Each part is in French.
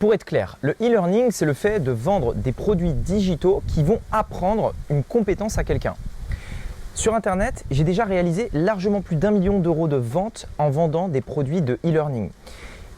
Pour être clair, le e-learning, c'est le fait de vendre des produits digitaux qui vont apprendre une compétence à quelqu'un. Sur Internet, j'ai déjà réalisé largement plus d'1 million d'euros de ventes en vendant des produits de e-learning.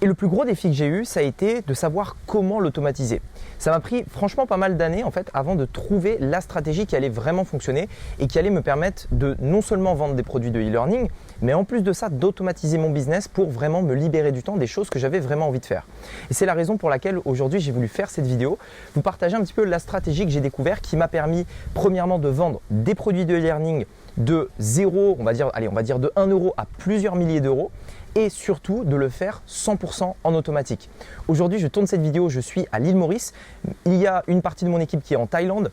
Et le plus gros défi que j'ai eu, ça a été de savoir comment l'automatiser. Ça m'a pris franchement pas mal d'années en fait avant de trouver la stratégie qui allait vraiment fonctionner et qui allait me permettre de non seulement vendre des produits de e-learning, mais en plus de ça d'automatiser mon business pour vraiment me libérer du temps des choses que j'avais vraiment envie de faire. Et c'est la raison pour laquelle aujourd'hui j'ai voulu faire cette vidéo, vous partager un petit peu la stratégie que j'ai découvert qui m'a permis premièrement de vendre des produits de e-learning de 0, on va dire de 1 euro à plusieurs milliers d'euros. Et surtout de le faire 100% en automatique. Aujourd'hui, je tourne cette vidéo, je suis à l'île Maurice. Il y a une partie de mon équipe qui est en Thaïlande,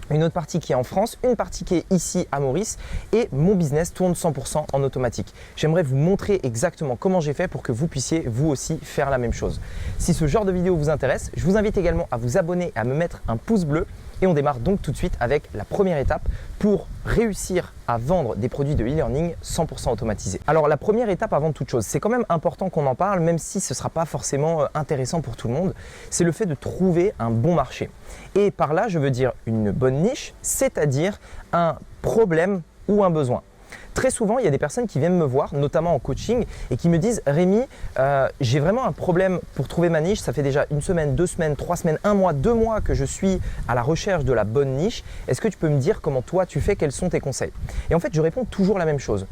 une autre partie qui est en France, une partie qui est ici à Maurice et mon business tourne 100% en automatique. J'aimerais vous montrer exactement comment j'ai fait pour que vous puissiez vous aussi faire la même chose. Si ce genre de vidéo vous intéresse, je vous invite également à vous abonner et à me mettre un pouce bleu. Et on démarre donc tout de suite avec la première étape pour réussir à vendre des produits de e-learning 100% automatisés. Alors la première étape avant toute chose, c'est quand même important qu'on en parle même si ce ne sera pas forcément intéressant pour tout le monde, c'est le fait de trouver un bon marché. Et par là, je veux dire une bonne niche, c'est-à-dire un problème ou un besoin. Très souvent, il y a des personnes qui viennent me voir, notamment en coaching, et qui me disent « Rémi, j'ai vraiment un problème pour trouver ma niche. Ça fait déjà 1 semaine, 2 semaines, 3 semaines, 1 mois, 2 mois que je suis à la recherche de la bonne niche. Est-ce que tu peux me dire comment toi tu fais, quels sont tes conseils ?» Et en fait, je réponds toujours la même chose.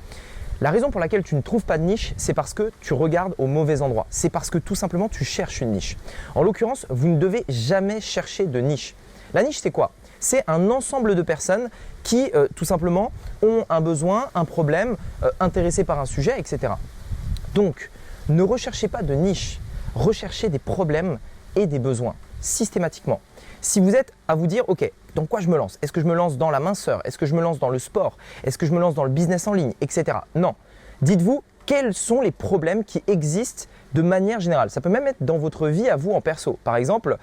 La raison pour laquelle tu ne trouves pas de niche, c'est parce que tu regardes au mauvais endroit. C'est parce que tout simplement, tu cherches une niche. En l'occurrence, vous ne devez jamais chercher de niche. La niche, c'est quoi ? C'est un ensemble de personnes qui, tout simplement, ont un besoin, un problème, intéressés par un sujet, etc. Donc, ne recherchez pas de niche, recherchez des problèmes et des besoins, systématiquement. Si vous êtes à vous dire, ok, dans quoi je me lance ? Est-ce que je me lance dans la minceur ? Est-ce que je me lance dans le sport ? Est-ce que je me lance dans le business en ligne, etc. Non. Dites-vous, quels sont les problèmes qui existent de manière générale. Ça peut même être dans votre vie à vous en perso. Par exemple,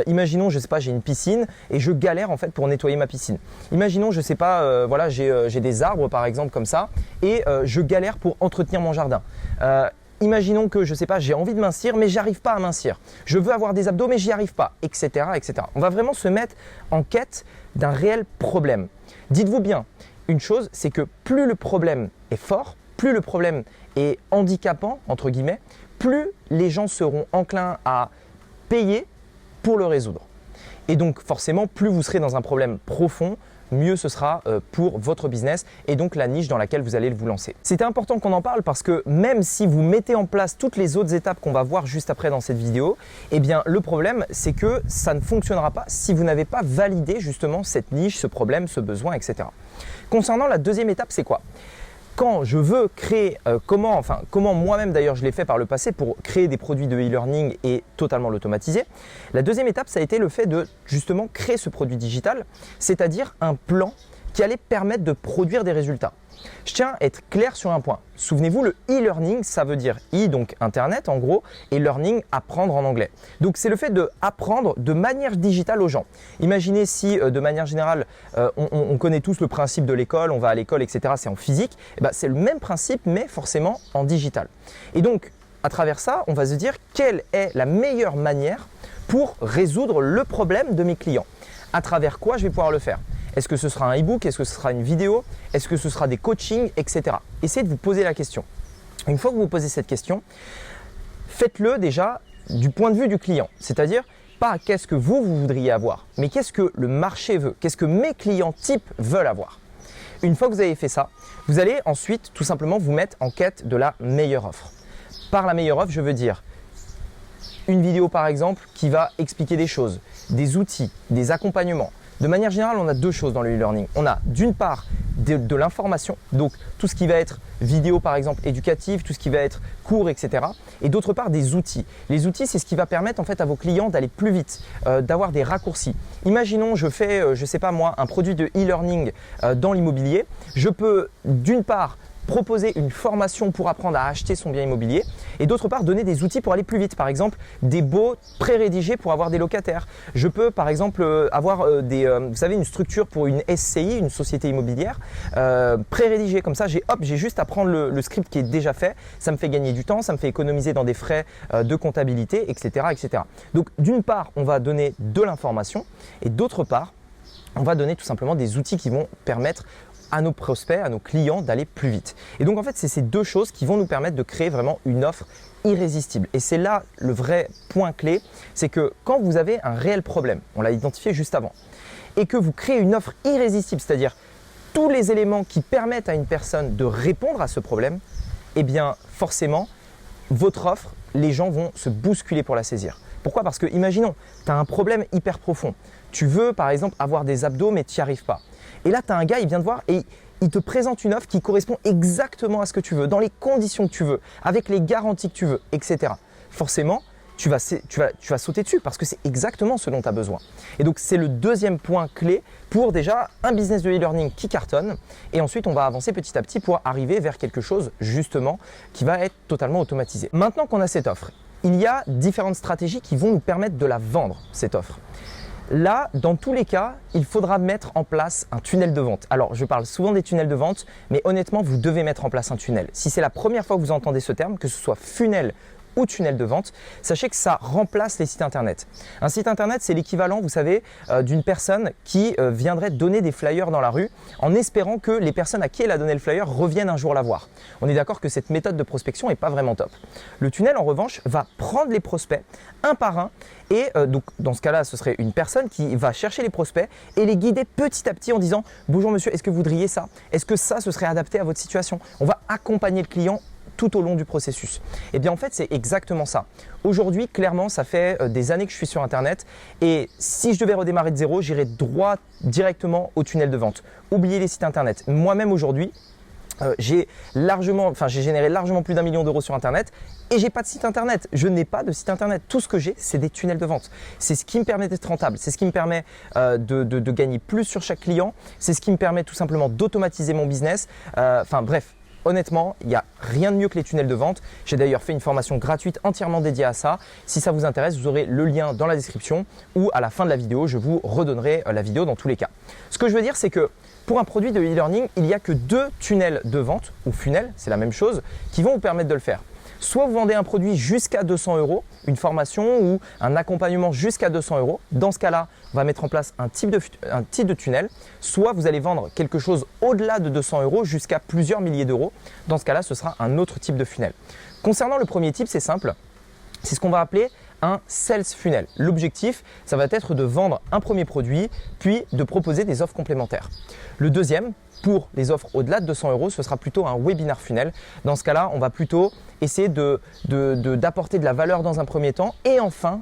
imaginons, je sais pas, j'ai une piscine et je galère en fait pour nettoyer ma piscine. Imaginons, je sais pas, voilà, j'ai des arbres par exemple comme ça et je galère pour entretenir mon jardin. Imaginons que, je sais pas, j'ai envie de mincir mais j'arrive pas à mincir. Je veux avoir des abdos mais j'y arrive pas, etc., etc. On va vraiment se mettre en quête d'un réel problème. Dites-vous bien, une chose, c'est que plus le problème est fort, plus le problème est handicapant, entre guillemets, plus les gens seront enclins à payer pour le résoudre. Et donc forcément, plus vous serez dans un problème profond, mieux ce sera pour votre business et donc la niche dans laquelle vous allez vous lancer. C'était important qu'on en parle parce que même si vous mettez en place toutes les autres étapes qu'on va voir juste après dans cette vidéo, eh bien le problème c'est que ça ne fonctionnera pas si vous n'avez pas validé justement cette niche, ce problème, ce besoin, etc. Concernant la deuxième étape, c'est quoi ? Quand je veux créer, comment moi-même d'ailleurs je l'ai fait par le passé pour créer des produits de e-learning et totalement l'automatiser, la deuxième étape ça a été le fait de justement créer ce produit digital, c'est-à-dire un plan qui allait permettre de produire des résultats. Je tiens à être clair sur un point. Souvenez-vous, le e-learning, ça veut dire e, donc internet en gros, et learning, apprendre en anglais. Donc c'est le fait d'apprendre de manière digitale aux gens. Imaginez si de manière générale, on connaît tous le principe de l'école, on va à l'école, etc. C'est en physique. Eh ben, c'est le même principe, mais forcément en digital. Et donc, à travers ça, on va se dire quelle est la meilleure manière pour résoudre le problème de mes clients. À travers quoi je vais pouvoir le faire ? Est-ce que ce sera un e-book? Est-ce que ce sera une vidéo? Est-ce que ce sera des coachings, etc. Essayez de vous poser la question. Une fois que vous vous posez cette question, faites-le déjà du point de vue du client. C'est-à-dire, pas qu'est-ce que vous voudriez avoir, mais qu'est-ce que le marché veut? Qu'est-ce que mes clients types veulent avoir? Une fois que vous avez fait ça, vous allez ensuite tout simplement vous mettre en quête de la meilleure offre. Par la meilleure offre, je veux dire une vidéo par exemple qui va expliquer des choses, des outils, des accompagnements. De manière générale, on a deux choses dans le e-learning. On a d'une part de l'information, donc tout ce qui va être vidéo par exemple éducative, tout ce qui va être cours, etc. Et d'autre part des outils. Les outils, c'est ce qui va permettre en fait à vos clients d'aller plus vite, d'avoir des raccourcis. Imaginons, je fais, je sais pas moi, un produit de e-learning dans l'immobilier. Je peux d'une part proposer une formation pour apprendre à acheter son bien immobilier et d'autre part donner des outils pour aller plus vite. Par exemple, des baux pré-rédigés pour avoir des locataires. Je peux par exemple avoir vous savez, une structure pour une SCI, une société immobilière, pré-rédigée. Comme ça, j'ai juste à prendre le script qui est déjà fait. Ça me fait gagner du temps, ça me fait économiser dans des frais de comptabilité, etc., etc. Donc d'une part, on va donner de l'information et d'autre part, on va donner tout simplement des outils qui vont permettre à nos prospects, à nos clients d'aller plus vite. Et donc en fait, c'est ces deux choses qui vont nous permettre de créer vraiment une offre irrésistible. Et c'est là le vrai point clé, c'est que quand vous avez un réel problème, on l'a identifié juste avant, et que vous créez une offre irrésistible, c'est-à-dire tous les éléments qui permettent à une personne de répondre à ce problème, eh bien forcément, votre offre, les gens vont se bousculer pour la saisir. Pourquoi? Parce que imaginons, tu as un problème hyper profond. Tu veux par exemple avoir des abdos mais tu n'y arrives pas. Et là, tu as un gars, il vient te voir et il te présente une offre qui correspond exactement à ce que tu veux, dans les conditions que tu veux, avec les garanties que tu veux, etc. Forcément, tu vas sauter dessus parce que c'est exactement ce dont tu as besoin. Et donc, c'est le deuxième point clé pour déjà un business de e-learning qui cartonne. Et ensuite, on va avancer petit à petit pour arriver vers quelque chose justement qui va être totalement automatisé. Maintenant qu'on a cette offre, il y a différentes stratégies qui vont nous permettre de la vendre, cette offre. Là, dans tous les cas, il faudra mettre en place un tunnel de vente. Alors, je parle souvent des tunnels de vente, mais honnêtement, vous devez mettre en place un tunnel. Si c'est la première fois que vous entendez ce terme, que ce soit funnel ou tunnel de vente, sachez que ça remplace les sites internet. Un site internet, c'est l'équivalent, vous savez, d'une personne qui viendrait donner des flyers dans la rue en espérant que les personnes à qui elle a donné le flyer reviennent un jour la voir. On est d'accord que cette méthode de prospection n'est pas vraiment top. Le tunnel, en revanche, va prendre les prospects un par un et donc dans ce cas-là, ce serait une personne qui va chercher les prospects et les guider petit à petit en disant « Bonjour monsieur, est-ce que vous voudriez ça? Est-ce que ça, ce serait adapté à votre situation ?» On va accompagner le client tout au long du processus. Et bien en fait, c'est exactement ça. Aujourd'hui, clairement, ça fait des années que je suis sur Internet et si je devais redémarrer de zéro, j'irais directement au tunnel de vente. Oubliez les sites Internet. Moi-même aujourd'hui, j'ai généré largement plus d'1 million d'euros sur Internet et j'ai pas de site Internet. Je n'ai pas de site Internet. Tout ce que j'ai, c'est des tunnels de vente. C'est ce qui me permet d'être rentable. C'est ce qui me permet de gagner plus sur chaque client. C'est ce qui me permet tout simplement d'automatiser mon business. Enfin bref. Honnêtement, il n'y a rien de mieux que les tunnels de vente. J'ai d'ailleurs fait une formation gratuite entièrement dédiée à ça. Si ça vous intéresse, vous aurez le lien dans la description ou à la fin de la vidéo, je vous redonnerai la vidéo dans tous les cas. Ce que je veux dire, c'est que pour un produit de e-learning, il n'y a que 2 tunnels de vente ou funnels, c'est la même chose, qui vont vous permettre de le faire. Soit vous vendez un produit jusqu'à 200 €, une formation ou un accompagnement jusqu'à 200 €. Dans ce cas-là, on va mettre en place un type de tunnel. Soit vous allez vendre quelque chose au-delà de 200 € jusqu'à plusieurs milliers d'euros. Dans ce cas-là, ce sera un autre type de funnel. Concernant le premier type, c'est simple. C'est ce qu'on va appeler un sales funnel. L'objectif, ça va être de vendre un premier produit, puis de proposer des offres complémentaires. Le deuxième, pour les offres au-delà de 200 €, ce sera plutôt un webinar funnel. Dans ce cas-là, on va plutôt essayer d'apporter de la valeur dans un premier temps et enfin,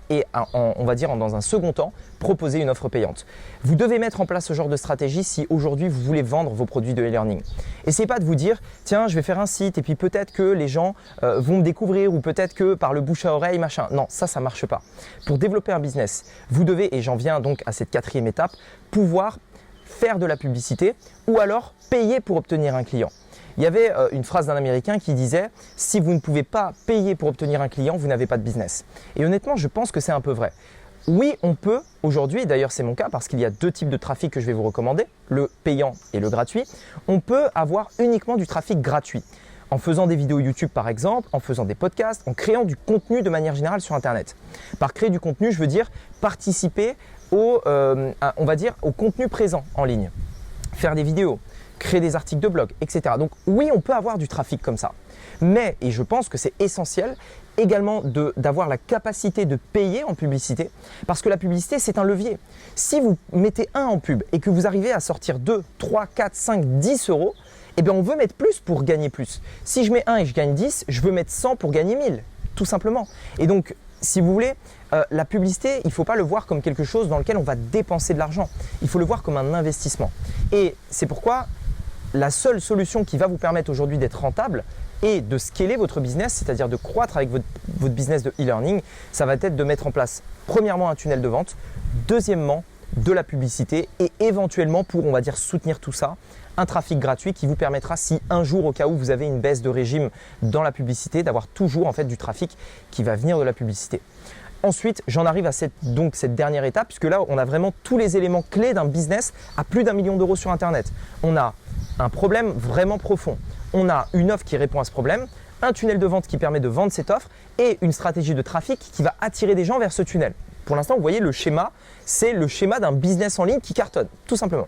on va dire dans un second temps, proposer une offre payante. Vous devez mettre en place ce genre de stratégie si aujourd'hui vous voulez vendre vos produits de e-learning. Essayez pas de vous dire « Tiens, je vais faire un site et puis peut-être que les gens vont me découvrir ou peut-être que par le bouche à oreille, machin. » Non, ça marche pas. Pour développer un business, vous devez, et j'en viens donc à cette 4e étape, pouvoir faire de la publicité ou alors payer pour obtenir un client. Il y avait une phrase d'un Américain qui disait « Si vous ne pouvez pas payer pour obtenir un client, vous n'avez pas de business ». Et honnêtement, je pense que c'est un peu vrai. Oui, on peut aujourd'hui, d'ailleurs c'est mon cas parce qu'il y a 2 types de trafic que je vais vous recommander, le payant et le gratuit. On peut avoir uniquement du trafic gratuit en faisant des vidéos YouTube par exemple, en faisant des podcasts, en créant du contenu de manière générale sur Internet. Par créer du contenu, je veux dire participer au contenu présent en ligne, faire des vidéos, créer des articles de blog, etc. Donc oui, on peut avoir du trafic comme ça. Mais, et je pense que c'est essentiel, également d'avoir la capacité de payer en publicité parce que la publicité, c'est un levier. Si vous mettez en pub et que vous arrivez à sortir 2, 3, 4, 5, 10 €, eh bien on veut mettre plus pour gagner plus. Si je mets 1 et je gagne 10, je veux mettre 100 pour gagner 1000, tout simplement. Et donc, si vous voulez, la publicité, il ne faut pas le voir comme quelque chose dans lequel on va dépenser de l'argent. Il faut le voir comme un investissement. Et c'est pourquoi la seule solution qui va vous permettre aujourd'hui d'être rentable et de scaler votre business, c'est-à-dire de croître avec votre business de e-learning, ça va être de mettre en place premièrement un tunnel de vente, deuxièmement de la publicité et éventuellement pour, on va dire, soutenir tout ça, un trafic gratuit qui vous permettra, si un jour au cas où vous avez une baisse de régime dans la publicité, d'avoir toujours en fait du trafic qui va venir de la publicité. Ensuite, j'en arrive à cette dernière étape, puisque là, on a vraiment tous les éléments clés d'un business à plus d'1 million d'euros sur Internet. On a un problème vraiment profond. On a une offre qui répond à ce problème, un tunnel de vente qui permet de vendre cette offre et une stratégie de trafic qui va attirer des gens vers ce tunnel. Pour l'instant, vous voyez le schéma, c'est le schéma d'un business en ligne qui cartonne, tout simplement.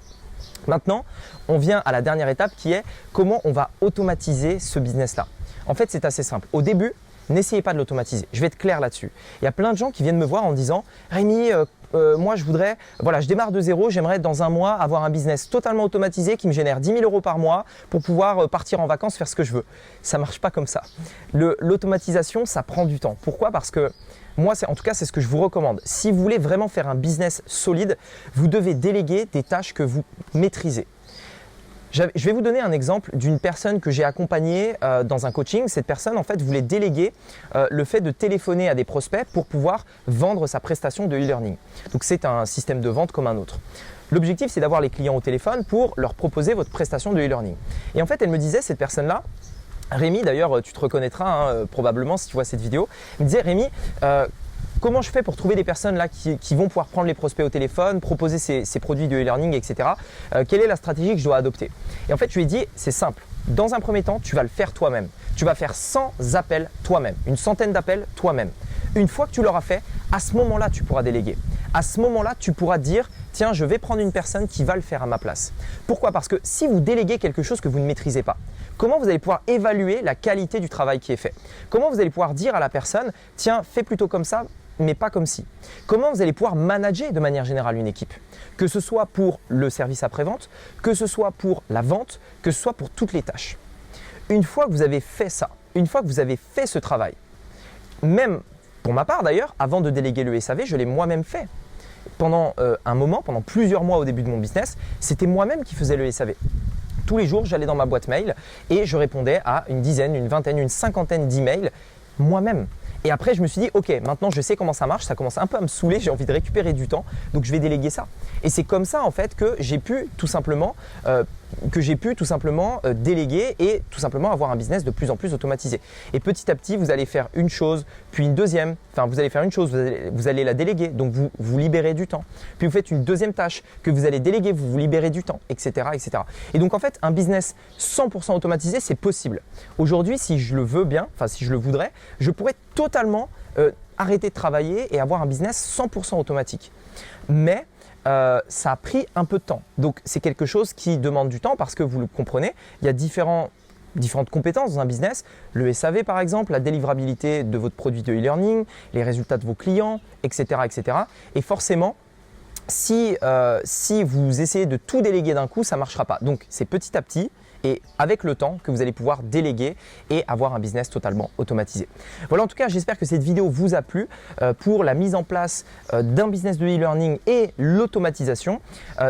Maintenant, on vient à la dernière étape qui est comment on va automatiser ce business-là. En fait, c'est assez simple. Au début, n'essayez pas de l'automatiser. Je vais être clair là-dessus. Il y a plein de gens qui viennent me voir en disant « Rémi, moi je voudrais, voilà, je démarre de zéro, j'aimerais dans un mois avoir un business totalement automatisé qui me génère 10 000 euros par mois pour pouvoir partir en vacances, faire ce que je veux. » Ça ne marche pas comme ça. L'automatisation, ça prend du temps. Pourquoi? Parce que moi, en tout cas, c'est ce que je vous recommande. Si vous voulez vraiment faire un business solide, vous devez déléguer des tâches que vous maîtrisez. Je vais vous donner un exemple d'une personne que j'ai accompagnée dans un coaching. Cette personne, en fait, voulait déléguer le fait de téléphoner à des prospects pour pouvoir vendre sa prestation de e-learning. Donc, c'est un système de vente comme un autre. L'objectif, c'est d'avoir les clients au téléphone pour leur proposer votre prestation de e-learning. Et en fait, elle me disait, cette personne-là, Rémi, d'ailleurs, tu te reconnaîtras probablement si tu vois cette vidéo, elle me disait, Rémi, comment je fais pour trouver des personnes là qui vont pouvoir prendre les prospects au téléphone, proposer ces produits de e-learning, etc. Quelle est la stratégie que je dois adopter? Et en fait, je lui ai dit, c'est simple. Dans un premier temps, tu vas le faire toi-même. Tu vas faire 100 appels toi-même, une centaine d'appels toi-même. Une fois que tu l'auras fait, à ce moment-là, tu pourras déléguer. À ce moment-là, tu pourras dire, tiens, je vais prendre une personne qui va le faire à ma place. Pourquoi? Parce que si vous déléguez quelque chose que vous ne maîtrisez pas, comment vous allez pouvoir évaluer la qualité du travail qui est fait? Comment vous allez pouvoir dire à la personne, tiens, fais plutôt comme ça, mais pas comme si. Comment vous allez pouvoir manager de manière générale une équipe? Que ce soit pour le service après-vente, que ce soit pour la vente, que ce soit pour toutes les tâches. Une fois que vous avez fait ça, une fois que vous avez fait ce travail, même pour ma part d'ailleurs, avant de déléguer le SAV, je l'ai moi-même fait. Pendant un moment, pendant plusieurs mois au début de mon business, c'était moi-même qui faisais le SAV. Tous les jours, j'allais dans ma boîte mail et je répondais à une dizaine, une vingtaine, une cinquantaine d'emails moi-même. Et après, je me suis dit, ok, maintenant je sais comment ça marche, ça commence un peu à me saouler, j'ai envie de récupérer du temps, donc je vais déléguer ça. Et c'est comme ça en fait que j'ai pu tout simplement déléguer et tout simplement avoir un business de plus en plus automatisé. Et petit à petit, vous allez faire une chose, puis une deuxième. Enfin, vous allez faire une chose, vous allez la déléguer, donc vous libérez du temps. Puis vous faites une deuxième tâche que vous allez déléguer, vous libérez du temps, etc., etc. Et donc en fait, un business 100% automatisé, c'est possible. Aujourd'hui, si je le veux bien, enfin si je le voudrais, je pourrais totalement arrêter de travailler et avoir un business 100% automatique. Mais ça a pris un peu de temps. Donc c'est quelque chose qui demande du temps parce que vous le comprenez, il y a différentes compétences dans un business. Le SAV par exemple, la délivrabilité de votre produit de e-learning, les résultats de vos clients, etc. etc. Et forcément, si vous essayez de tout déléguer d'un coup, ça ne marchera pas. Donc c'est petit à petit et avec le temps que vous allez pouvoir déléguer et avoir un business totalement automatisé. Voilà, en tout cas, j'espère que cette vidéo vous a plu pour la mise en place d'un business de e-learning et l'automatisation.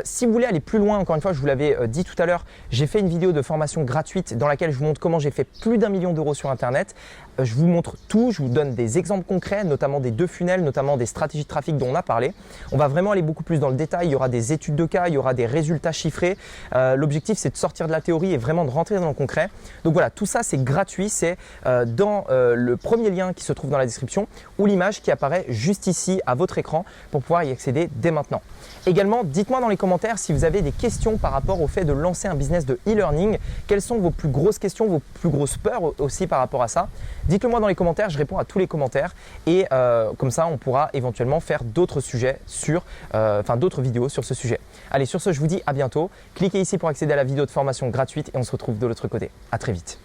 Si vous voulez aller plus loin, encore une fois, je vous l'avais dit tout à l'heure, j'ai fait une vidéo de formation gratuite dans laquelle je vous montre comment j'ai fait plus d'1 million d'euros sur Internet. Je vous montre tout, je vous donne des exemples concrets, notamment des 2 funnels, notamment des stratégies de trafic dont on a parlé. On va vraiment aller beaucoup plus dans le détail, il y aura des études de cas, il y aura des résultats chiffrés. L'objectif, c'est de sortir de la théorie et vraiment de rentrer dans le concret. Donc voilà, tout ça, c'est gratuit, c'est dans le premier lien qui se trouve dans la description ou l'image qui apparaît juste ici à votre écran pour pouvoir y accéder dès maintenant. Également, dites-moi dans les commentaires si vous avez des questions par rapport au fait de lancer un business de e-learning. Quelles sont vos plus grosses questions, vos plus grosses peurs aussi par rapport à ça? Dites-le moi dans les commentaires, je réponds à tous les commentaires et comme ça, on pourra éventuellement faire d'autres sujets d'autres vidéos sur ce sujet. Allez, sur ce, je vous dis à bientôt. Cliquez ici pour accéder à la vidéo de formation gratuite et on se retrouve de l'autre côté. À très vite.